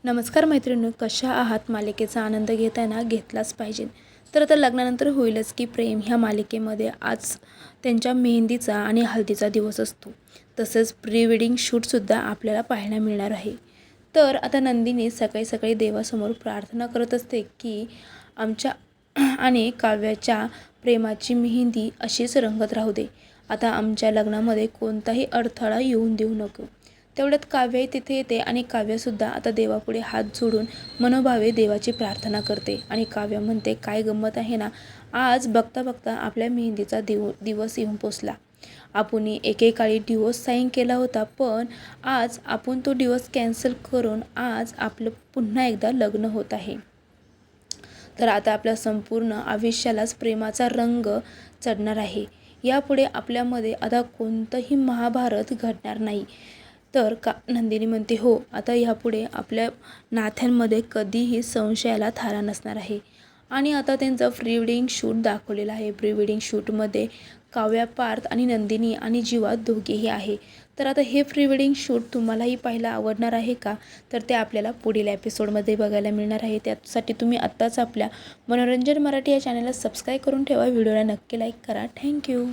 नमस्कार मैत्रिणी, कशा आहात? मालिकेचा आनंद घेताना घेतलाच पाहिजे. तर आता लग्नानंतर होईलच की प्रेम ह्या मालिकेमध्ये आज त्यांच्या मेहंदीचा आणि हळदीचा दिवस असतो. तसंच प्री वेडिंग शूटसुद्धा आपल्याला पाहायला मिळणार आहे. तर आता नंदिनी सकाळी सकाळी देवासमोर प्रार्थना करत असते की आमच्या आणि काव्याच्या प्रेमाची मेहंदी अशीच रंगत राहू दे. आता आमच्या लग्नामध्ये कोणताही अडथळा येऊन देऊ नको. तेवढ्यात काव्यही तिथे येते आणि काव्यसुद्धा आता देवापुढे हात जोडून मनोभावे देवाची प्रार्थना करते. आणि काव्य म्हणते, काय गंमत आहे ना, आज बघता बघता आपल्या मेहंदीचा दिवस येऊन पोचला. आपण एकेकाळी डिवोर्स साईन केला होता, पण आज आपण तो डिवोर्स कॅन्सल करून आज आपलं पुन्हा एकदा लग्न होत आहे. तर आता आपल्या संपूर्ण आयुष्यालाच प्रेमाचा रंग चढणार आहे. यापुढे आपल्यामध्ये आता कोणतंही महाभारत घडणार नाही. तर नंदिनी म्हणते, हो, आता ह्यापुढे आपल्या नात्यांमध्ये कधीही संशयाला थारा नसणार आहे. आणि आता त्यांचं प्री वेडिंग शूट दाखवलेलं आहे. प्री वेडिंग शूटमध्ये काव्या, पार्थ आणि नंदिनी आणि जीवा दोघेही आहे. तर आता हे प्री वेडिंग शूट तुम्हालाही पाहायला आवडणार आहे का? तर ते आपल्याला पुढील एपिसोडमध्ये बघायला मिळणार आहे. त्यासाठी तुम्ही आत्ताच आपल्या मनोरंजन मराठी या चॅनलला सबस्क्राईब करून ठेवा. व्हिडिओला नक्की लाईक करा. थँक्यू.